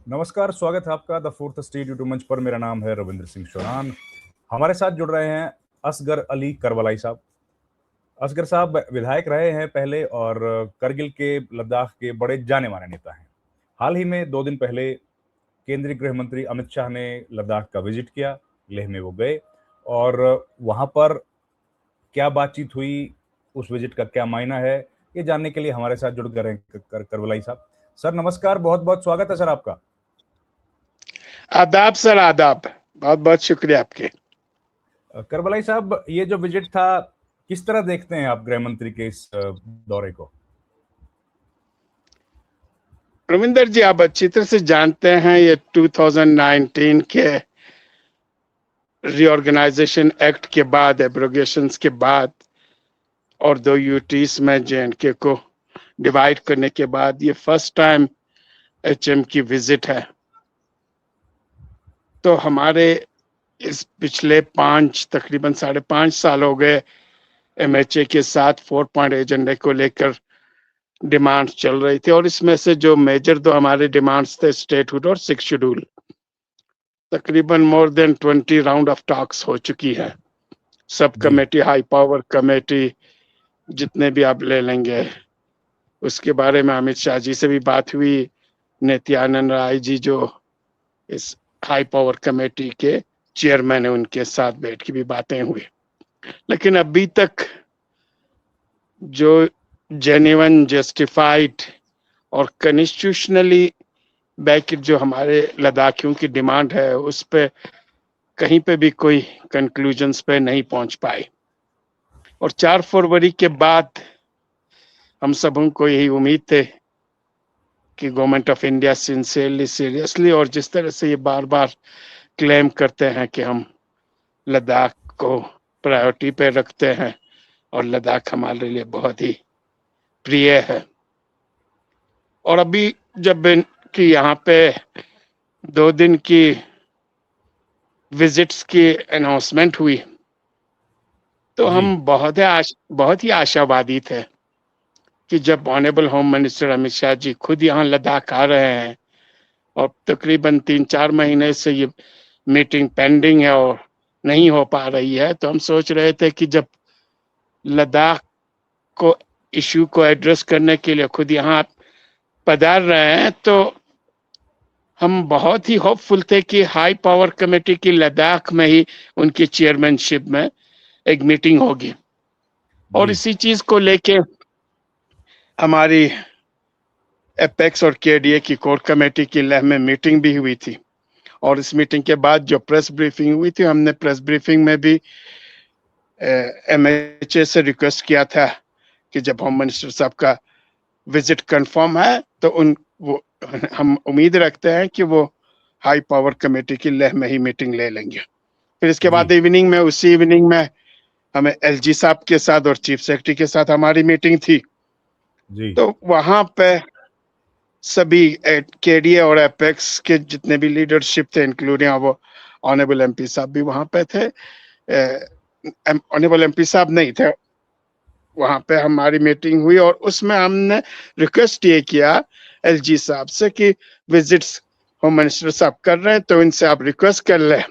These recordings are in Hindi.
नमस्कार, स्वागत है आपका द फोर्थ स्टेट यूट्यूब मंच पर। मेरा नाम है रविंद्र सिंह शोरान। हमारे साथ जुड़ रहे हैं असगर अली करबलाई साहब। असगर साहब विधायक रहे हैं पहले और करगिल के लद्दाख के बड़े जाने माने नेता हैं। हाल ही में 2 दिन पहले केंद्रीय गृह मंत्री अमित शाह ने लद्दाख का विजिट किया, लेह में वो गए और वहां पर क्या बातचीत हुई, उस विजिट का क्या मायना है, ये जानने के लिए हमारे साथ जुड़ गए हैं करबलाई साहब। सर नमस्कार, बहुत बहुत स्वागत है सर आपका। आदाब सर, आदाब। बहुत बहुत शुक्रिया आपके। करबलाई साहब, ये जो विजिट था, किस तरह देखते हैं आप गृह मंत्री के इस दौरे को? रविंदर जी, आप अच्छी तरह से जानते हैं ये 2019 के रीऑर्गेनाइजेशन एक्ट के बाद, एब्रोगेशंस के बाद और 2 यूटीज में जेएनके को डिवाइड करने के बाद ये फर्स्ट टाइम एचएम की विजिट है। तो हमारे इस पिछले तकरीबन 5.5 साल हो गए एमएचए के साथ 4 पॉइंट एजेंडे को लेकर डिमांड्स चल रही थी और इसमें से जो मेजर 2 हमारे डिमांड्स थे, स्टेटहुड और 6 शेड्यूल, तकरीबन more than 20 round of talks हो चुकी है। Sub committee, high power committee, जितने भी आप ले लेंगे, उसके बारे में अमित शाह जी से भी बात हुई। नित्यानंद राय जी जो इस हाई पावर कमेटी के चेयरमैन है, उनके साथ बैठ के भी बातें हुई। लेकिन अभी तक जो जेन्युइन, जस्टिफाइड और कॉन्स्टिट्यूशनली बैक जो हमारे लद्दाखियों की डिमांड है, उस पे कहीं पे भी कोई कंक्लूजन्स पे नहीं पहुंच पाए। और 4 फरवरी के बाद हम सबों को यही उम्मीद थे कि government of India sincerely, seriously और जिस तरह से ये बार बार क्लेम करते हैं कि हम लद्दाख को प्रायोरिटी पे रखते हैं और लद्दाख हमारे लिए बहुत ही प्रिय है। और अभी जब कि यहाँ पे 2 दिन की विजिट्स की अनाउंसमेंट हुई तो हम बहुत ही आशावादी थे कि जब honourable home minister Amit Shah ji खुद यहाँ लद्दाख आ रहे हैं और तकरीबन 3-4 महीने से ये मीटिंग पेंडिंग है और नहीं हो पा रही है, तो हम सोच रहे थे कि जब लद्दाख को इश्यू को एड्रेस करने के लिए खुद यहाँ पधार रहे हैं तो हम बहुत ही होपफुल थे कि हाई पावर कमेटी की लद्दाख में ही उनकी चेयरमैनशिप में एक मीटिंग होगी। और इसी चीज को लेके हमारी एपेक्स और केडीए की कोर कमेटी की लेह में मीटिंग भी हुई थी। और इस मीटिंग के बाद जो प्रेस ब्रीफिंग हुई थी, हमने प्रेस ब्रीफिंग में भी एमएचए से रिक्वेस्ट किया था कि जब होम मिनिस्टर साहब का विजिट कंफर्म है तो हम उम्मीद रखते हैं कि वो हाई पावर कमेटी की लेह में ही मीटिंग ले लेंगे। फिर इसके बाद उसी इवनिंग में हमें एलजी साहब के साथ और चीफ सेक्रेटरी के साथ हमारी मीटिंग थी जी। तो वहां पे सभी केडीए और एपेक्स के जितने भी लीडरशिप थे, इंक्लूडिंग वो ऑनरेबल एमपी साहब भी वहां पे थे। ऑनरेबल एमपी साहब नहीं थे वहां पे, हमारी मीटिंग हुई और उसमें हमने रिक्वेस्ट ये किया एलजी साहब से कि विजिट्स होम मिनिस्टर साहब कर रहे हैं तो इनसे आप रिक्वेस्ट कर ले।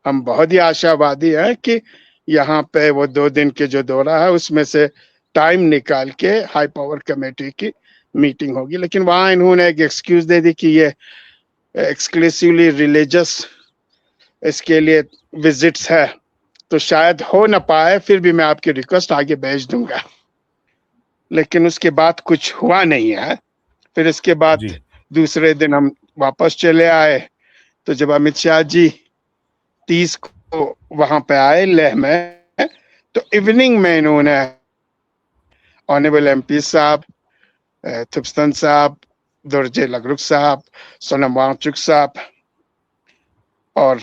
हम बहुत ही आशावादी हैं कि यहाँ पे वो 2 दिन के जो दौरा है उसमें से टाइम निकाल के हाई पावर कमेटी की मीटिंग होगी। लेकिन वहां इन्होंने एक एक्सक्यूज दे दी कि ये एक्सक्लूसिवली रिलीजियस इसके लिए विजिट्स है तो शायद हो ना पाए, फिर भी मैं आपकी रिक्वेस्ट आगे भेज दूंगा। लेकिन उसके बाद कुछ हुआ नहीं है। फिर इसके बाद दूसरे दिन हम वापस चले आए तो जब अमित शाह जी 30 को वहां पे आए लेह में, तो इवनिंग में इन्होंने ऑनरेबल एमपी साहब, थुपस्तन साहब, दुर्जे लगरुक साहब, सोनम वांगचुक साहब और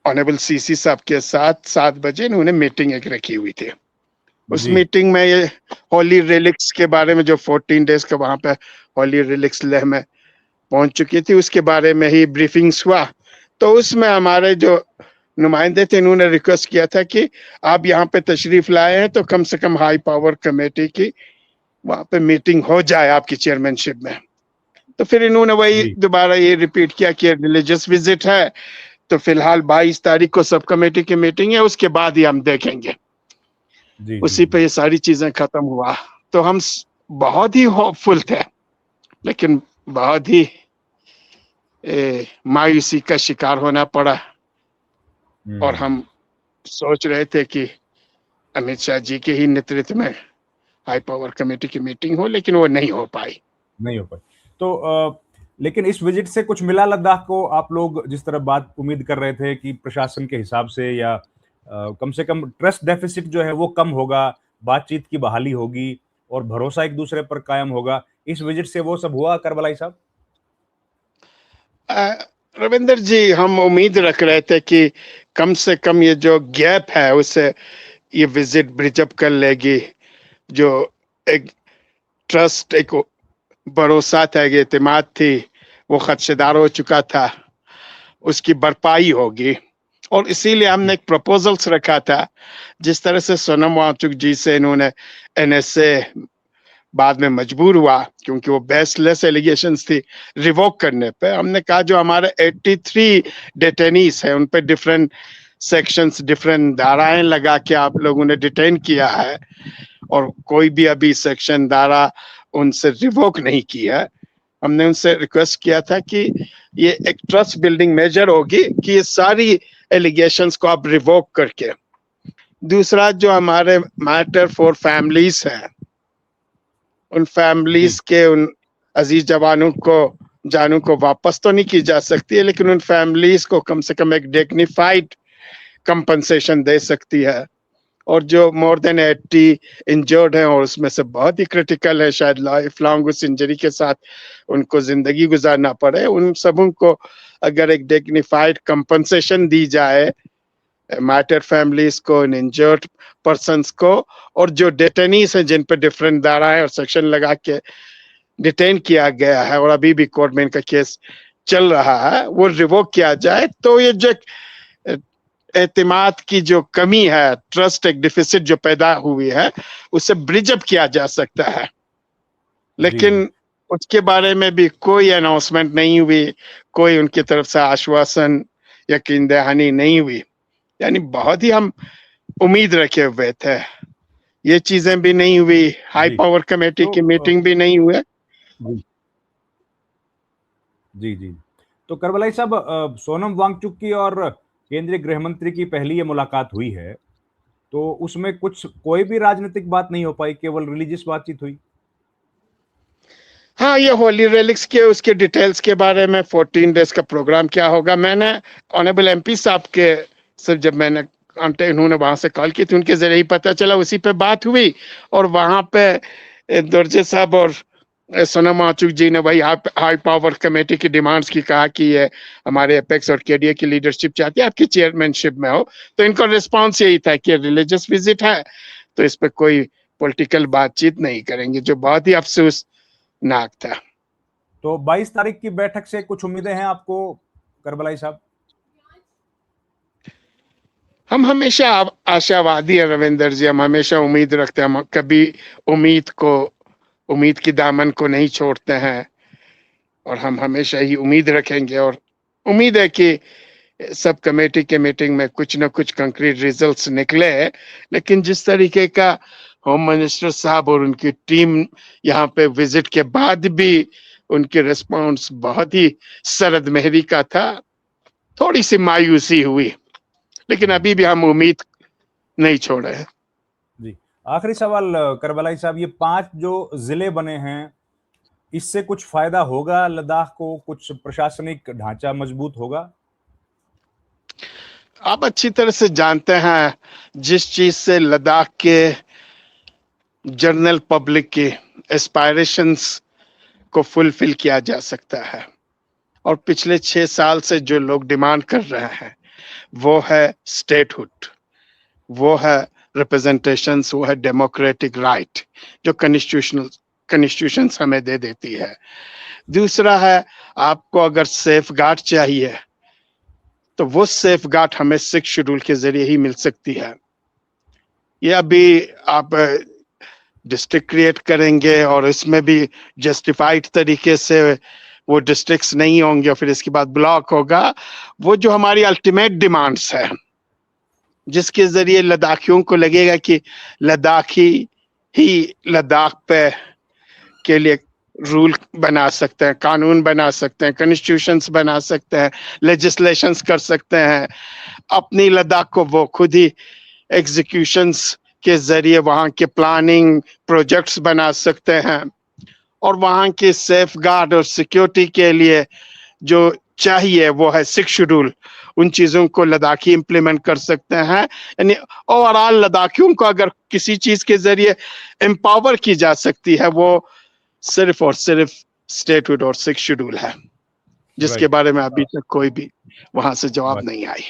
ऑनरेबल सीसी साहब के साथ 7 बजे इन्होंने मीटिंग एक रखी हुई थी। उस मीटिंग में ये होली रिलिक्स के बारे में, जो 14 डेज का वहां पे होली रिलिक्स लेह में पहुंच चुकी थी, उसके बारे में ही ब्रीफिंग्स हुआ। तो उसमें हमारे जो नुमाइंदे थे, इन्होंने रिक्वेस्ट किया था कि आप यहाँ पे तशरीफ लाए हैं तो कम से कम हाई पावर कमेटी की वहां पे मीटिंग हो जाए आपकी चेयरमैनशिप में। तो फिर इन्होंने वही जी दोबारा ये रिपीट किया कि रिलीजियस विजिट है, तो फिलहाल 22 तारीख को सब कमेटी की मीटिंग है, उसके बाद ही हम देखेंगे। जी जी उसी जी पे ये सारी चीजें खत्म हुआ। तो हम बहुत ही होपफुल थे, लेकिन बहुत ही मायूसी का शिकार होना पड़ा। और हम्म, हम सोच रहे थे कि अमित शाह जी के ही नेतृत्व में हाई पावर कमेटी की मीटिंग हो, लेकिन वो नहीं हो पाई। नहीं हो पाई। तो लेकिन इस विजिट से कुछ मिला लद्दाख को? आप लोग जिस तरह बात उम्मीद कर रहे थे कि प्रशासन के हिसाब से या कम से कम ट्रस्ट डेफिसिट जो है वो कम होगा, बातचीत की बहाली होगी और भरोसा एक दूसरे पर कायम होगा, इस विजिट से वो सब हुआ करबलाई साहब? अ, रविंदर जी, हम उम्मीद रख रहे थे कि कम से कम ये जो गैप है उसे ये विजिट ब्रिज अप कर लेगी। जो एक ट्रस्ट, एक भरोसा था, एक एतमाद थी, वो खदशेदार हो चुका था, उसकी भरपाई होगी। और इसीलिए हमने एक प्रपोजल्स रखा था। जिस तरह से सोनम वांगचुक जी से इन्होंने एनएसए बाद में मजबूर हुआ, क्योंकि वो बेसलेस एलिगेशंस थी, रिवोक करने पे हमने कहा जो हमारे 83 डिटेनीज है उन पे डिफरेंट सेक्शंस, डिफरेंट धाराएं लगा के आप लोगों ने डिटेन किया है, और कोई भी अभी सेक्शन धारा उनसे रिवोक नहीं की है। हमने उनसे रिक्वेस्ट किया था कि ये एक ट्रस्ट बिल्डिंग मेजर होगी कि ये सारी एलिगेशंस को आप रिवोक करके। दूसरा, जो हमारे मैटर फॉर फैमिलीज है, उन जी फैमिलीज के उन अजीज जवानों को, जानों को वापस तो नहीं की जा सकती है, लेकिन उन फैमिलीज को कम से कम एक डिग्निफाइड कंपनसेशन दे सकती है। और जो मोर देन 80 इंजर्ड हैं, और उसमें से बहुत ही क्रिटिकल है, शायद लाइफ लॉन्ग उस इंजरी के साथ उनको जिंदगी गुजारना पड़े, उन सबों को अगर एक डिग्निफाइड कंपनसेशन दी जाए, मैटर फैमिलीज को, इंजर्ड पर्संस को, और जो डिटेनीज हैं जिन पर डिफरेंट धाराएं और सेक्शन लगा के डिटेन किया गया है और अभी भी कोर्ट में इनका केस चल रहा है, वो रिवोक किया जाए, तो ये जो एतमाद की जो कमी है, ट्रस्ट एक डिफिसिट जो पैदा हुई है, उसे ब्रिज अप किया जा सकता है। जी जी लेकिन उसके बारे में भी कोई अनाउंसमेंट नहीं हुई, कोई उनकी तरफ से आश्वासन, यकीन दहानी नहीं हुई। यानी बहुत ही हम उम्मीद रखे हुए थे, ये चीजें भी नहीं हुई, हाई जी। पावर कमेटी तो की मीटिंग भी नहीं हुई। जी जी जी। तो करबलाई साहब, सोनम वांगचुक की और केंद्रीय गृह मंत्री की पहली ये मुलाकात हुई है, तो उसमें कुछ कोई भी राजनीतिक बात नहीं हो पाई, केवल रिलीजियस बातचीत हुई? हाँ, ये होली रेलिक्स के उसके डिटेल्स के बारे में 14 डेज का प्रोग्राम क्या होगा, मैंने ऑनरेबल एमपी साहब के सिर्फ जब मैंने उन्होंने वहां से कॉल की थी, उनके जरिए ही पता चला, उसी पे बात हुई। और वहां पे दुर्जे साहब और सोनम वांगचुक जी ने वही हाई पावर कमेटी की डिमांड्स की, कहा कि ये हमारे एपेक्स और केडीए की लीडरशिप चाहती है, आपकी चेयरमैनशिप में हो। तो इनका रिस्पॉन्स यही था कि रिलीजियस विजिट है, तो इस पर कोई पॉलिटिकल बातचीत नहीं करेंगे, जो बहुत ही अफसोसनाक था। तो 22 तारीख की बैठक से कुछ उम्मीदें हैं आपको करबलाई साहब? हम हमेशा आशावादी हैं रविंदर जी, हम हमेशा उम्मीद रखते हैं, हम कभी उम्मीद को, उम्मीद की दामन को नहीं छोड़ते हैं, और हम हमेशा ही उम्मीद रखेंगे। और उम्मीद है कि सब कमेटी के मीटिंग में कुछ न कुछ कंक्रीट रिजल्ट्स निकले। लेकिन जिस तरीके का होम मिनिस्टर साहब और उनकी टीम यहाँ पे विजिट के बाद भी उनके रिस्पॉन्स बहुत ही सरद महरी का था, थोड़ी सी मायूसी हुई। लेकिन जी अभी भी हम उम्मीद नहीं छोड़े हैं। जी। आखिरी सवाल करबलाई साहब, ये 5 जो जिले बने हैं, इससे कुछ फायदा होगा लद्दाख को? कुछ प्रशासनिक ढांचा मजबूत होगा? आप अच्छी तरह से जानते हैं, जिस चीज से लद्दाख के जनरल पब्लिक के एस्पायरेशंस को फुलफिल किया जा सकता है, और पिछले 6 साल से जो लोग डिमांड कर रहे हैं, वो है स्टेटहुड, वो है रिप्रेजेंटेशंस, वो है डेमोक्रेटिक राइट जो कॉन्स्टिट्यूशन हमें दे देती है। दूसरा है, आपको अगर सेफ गार्ड चाहिए, तो वो सेफ गार्ड हमें 6 शेड्यूल के जरिए ही मिल सकती है। ये अभी आप डिस्ट्रिक्ट क्रिएट करेंगे और इसमें भी जस्टिफाइड तरीके से वो डिस्ट्रिक्ट्स नहीं होंगे और फिर इसके बाद ब्लॉक होगा, वो जो हमारी अल्टीमेट डिमांड्स है, जिसके जरिए लद्दाखियों को लगेगा कि लद्दाखी ही लद्दाख पे के लिए रूल बना सकते हैं, कानून बना सकते हैं, कॉन्स्टिट्यूशंस बना सकते हैं, लेजिस्लेशंस कर सकते हैं, अपनी लद्दाख को वो खुद ही एग्जीक्यूशंस के जरिए वहाँ के प्लानिंग प्रोजेक्ट्स बना सकते हैं, और वहाँ के सेफ गार्ड और सिक्योरिटी के लिए जो चाहिए वो है 6 शेड्यूल, उन चीजों को लद्दाखी इंप्लीमेंट कर सकते हैं। यानी ओवरऑल लद्दाखियों को अगर किसी चीज के जरिए एम्पावर की जा सकती है, वो सिर्फ और सिर्फ स्टेटहुड और 6 शेड्यूल है, जिसके बारे में अभी तक कोई भी वहां से जवाब नहीं आई।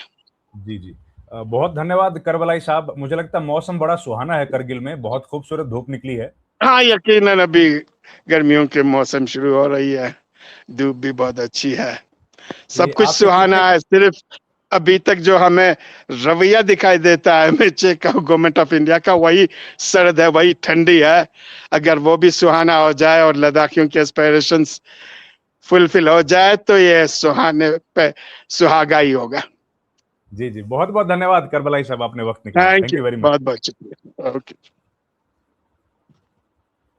जी जी, बहुत धन्यवाद करबलाई साहब। मुझे लगता है मौसम बड़ा सुहाना है करगिल में, बहुत खूबसूरत धूप निकली है। हाँ, यकीनन अभी गर्मियों के मौसम शुरू हो रही है, धूप भी बहुत अच्छी है, सब कुछ सुहाना है। सिर्फ अभी तक जो हमें रवैया दिखाई देता है एमएचए का, गवर्नमेंट ऑफ इंडिया का, वही सर्द है, वही ठंडी है। अगर वो भी सुहाना हो जाए और लद्दाखियों के एस्पिरेशंस फुलफिल हो जाए तो ये सुहाने पे सुहागा ही होगा। जी जी, बहुत बहुत धन्यवाद करबलाई साहब, आपने वक्त निकाला। Thank you very much. बहुत बहुत शुक्रिया। ओके।